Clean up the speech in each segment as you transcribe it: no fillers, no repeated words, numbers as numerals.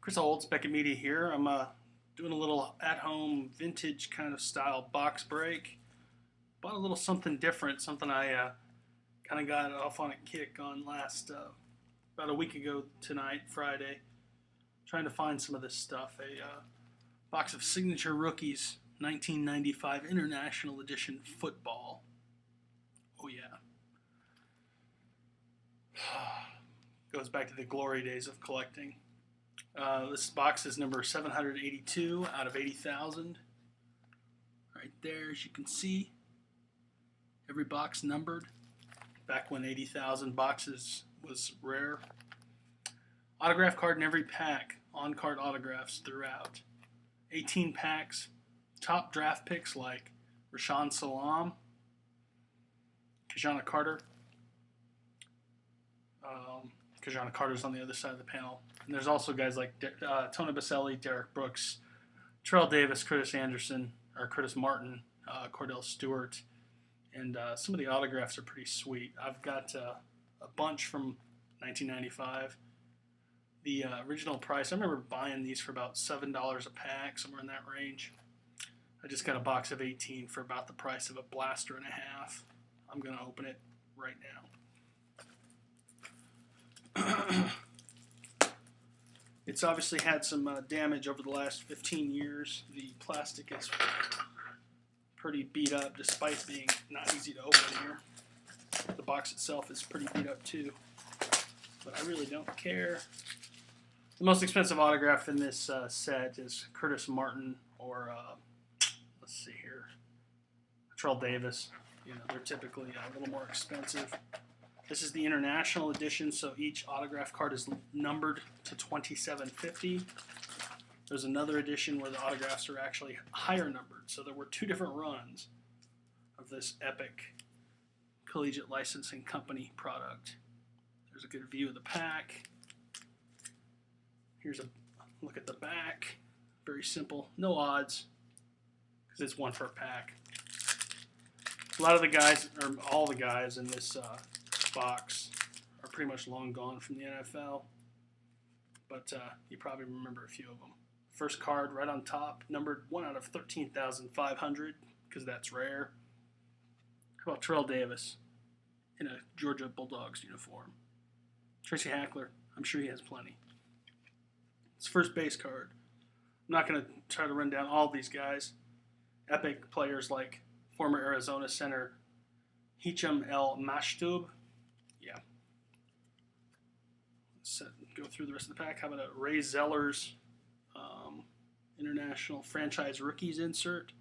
Chris Olds, Beckett Media here. I'm doing a little at-home vintage kind of style box break. Bought a little something different, something I kind of got off on a kick on last, about a week ago tonight, Friday. Trying to find some of this stuff. A box of Signature Rookies 1995 International Edition Football. Oh yeah. Goes back to the glory days of collecting. This box is number 782 out of 80,000. Right there, as you can see. Every box numbered. Back when 80,000 boxes was rare. Autograph card in every pack. On-card autographs throughout. 18 packs. Top draft picks like Rashawn Salam, Kajana Carter. Kajana Carter's on the other side of the panel. And there's also guys like Tony Baselli, Derek Brooks, Terrell Davis, Curtis Martin, Cordell Stewart. And some of the autographs are pretty sweet. I've got a bunch from 1995. The original price, I remember buying these for about $7 a pack, somewhere in that range. I just got a box of 18 for about the price of a blaster and a half. I'm going to open it right now. It's obviously had some damage over the last 15 years. The plastic is pretty beat up despite being not easy to open here. The box itself is pretty beat up too, but I really don't care. The most expensive autograph in this set is Curtis Martin or, let's see here, Terrell Davis. You know, they're typically a little more expensive. This is the International Edition, so each autograph card is numbered to 2750. There's another edition where the autographs are actually higher numbered. So there were two different runs of this epic collegiate licensing company product. There's a good view of the pack. Here's a look at the back. Very simple. No odds, because it's one for a pack. A lot of the guys, or all the guys in this box are pretty much long gone from the NFL, but you probably remember a few of them. First card right on top, numbered 1 out of 13,500, because that's rare. How about Terrell Davis in a Georgia Bulldogs uniform? Tracy Hackler, I'm sure he has plenty. It's first base card. I'm not going to try to run down all these guys. Epic players like former Arizona center Hicham El Mashtub. Yeah. Let's go through the rest of the pack. How about a Ray Zellers International Franchise Rookies insert?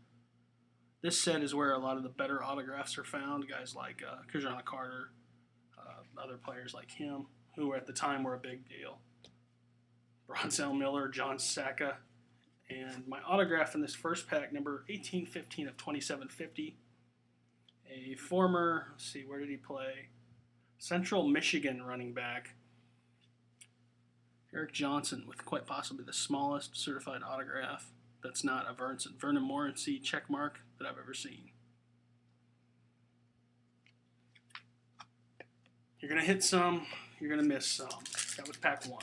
This set is where a lot of the better autographs are found. Guys like Kajana Carter, other players like him, who at the time were a big deal. Bronzell Miller, John Sacca. And my autograph in this first pack, number 1815 of 2750. A former, let's see, where did he play? Central Michigan running back. Eric Johnson, with quite possibly the smallest certified autograph that's not a Vernon Morency check mark that I've ever seen. You're going to hit some, you're going to miss some. That was pack 1.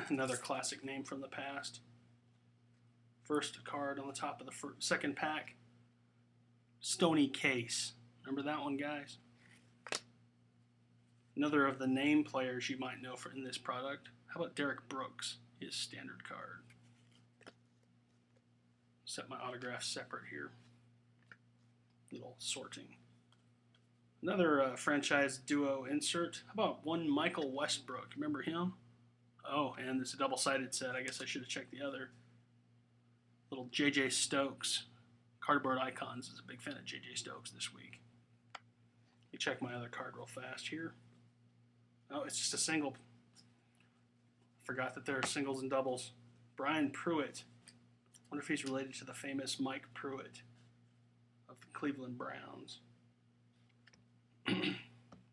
Another classic name from the past. First card on the top of the second pack. Stoney Case. Remember that one, guys? Another of the name players you might know in this product. How about Derek Brooks? His standard card. Set my autographs separate here. Little sorting. Another franchise duo insert. How about one Michael Westbrook? Remember him? Oh, and it's a double-sided set. I guess I should have checked the other. Little J.J. Stokes. Cardboard Icons is a big fan of J.J. Stokes this week. Let me check my other card real fast here. Oh, it's just a single. Forgot that there are singles and doubles. Brian Pruitt. Wonder if he's related to the famous Mike Pruitt of the Cleveland Browns.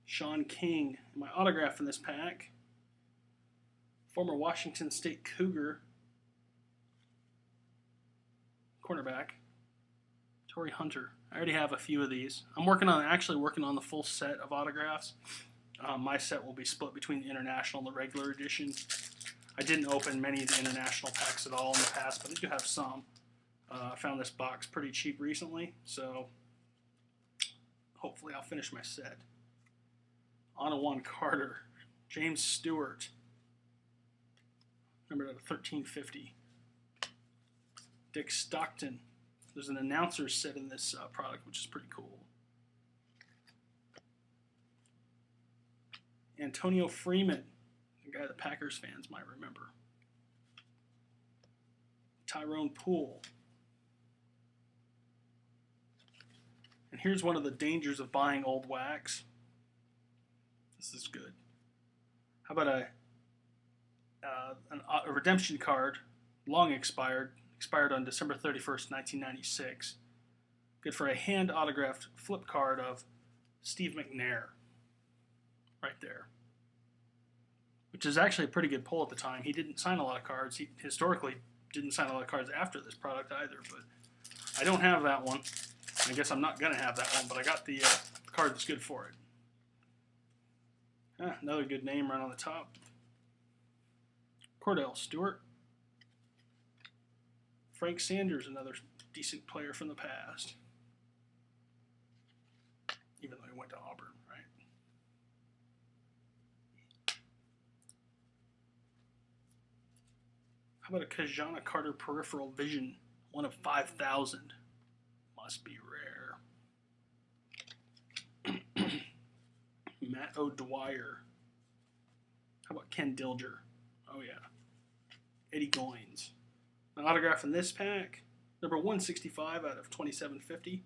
Sean King. My autograph in this pack. Former Washington State Cougar. Cornerback. Torrey Hunter. I already have a few of these. I'm actually working on the full set of autographs. My set will be split between the International and the regular edition. I didn't open many of the International packs at all in the past, but I do have some. I found this box pretty cheap recently, so hopefully I'll finish my set. On-a-one Carter, James Stewart, numbered at 1350. Dick Stockton. There's an announcer's set in this product, which is pretty cool. Antonio Freeman, a guy the Packers fans might remember. Tyrone Poole. And here's one of the dangers of buying old wax. This is good. How about a redemption card, long expired on December 31st, 1996. Good for a hand autographed flip card of Steve McNair. Right there. Which is actually a pretty good pull at the time. He didn't sign a lot of cards. He historically didn't sign a lot of cards after this product either, but I don't have that one. I guess I'm not going to have that one, but I got the card that's good for it. Another good name right on the top. Cordell Stewart. Frank Sanders, another decent player from the past. Even though he went to Auburn, right? How about a Kajana Carter Peripheral Vision, 1 of 5,000? Must be rare. Matt O'Dwyer. How about Ken Dilger? Oh yeah. Eddie Goins. An autograph in this pack, number 165 out of 2750.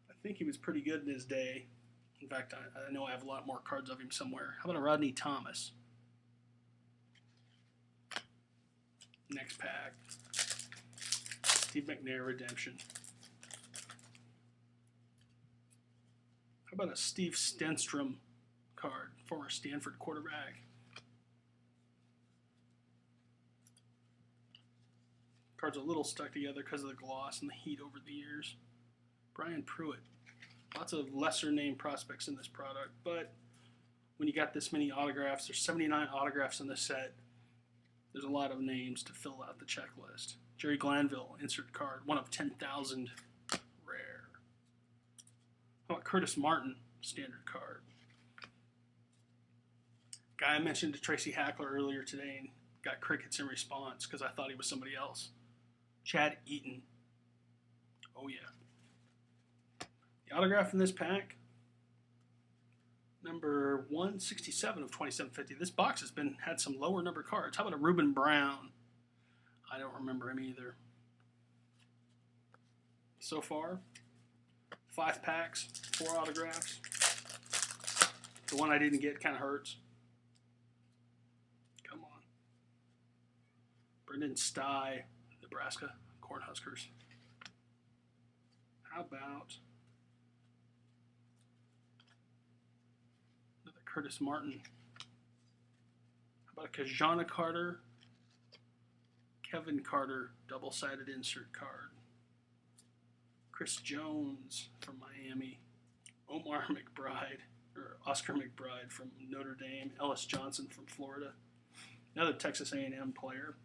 I think he was pretty good in his day. In fact, I know I have a lot more cards of him somewhere. How about a Rodney Thomas? Next pack. Steve McNair Redemption. How about a Steve Stenstrom card, former Stanford quarterback? Card's a little stuck together because of the gloss and the heat over the years. Brian Pruitt. Lots of lesser name prospects in this product, but when you got this many autographs, there's 79 autographs in this set. There's a lot of names to fill out the checklist. Jerry Glanville, insert card, 1 of 10,000, rare. How about Curtis Martin, standard card? Guy I mentioned to Tracy Hackler earlier today and got crickets in response because I thought he was somebody else. Chad Eaton. Oh yeah. The autograph in this pack, number 167 of 2750. This box has had some lower number cards. How about a Reuben Brown? I don't remember him either. So far, 5 packs, 4 autographs. The one I didn't get kind of hurts. Come on. Brendan Stye, Nebraska Cornhuskers. How about another Curtis Martin? How about a Kajana Carter, Kevin Carter, double-sided insert card. Chris Jones from Miami. Oscar McBride from Notre Dame. Ellis Johnson from Florida. Another Texas A&M player.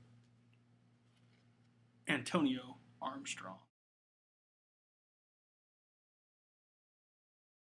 Antonio Armstrong.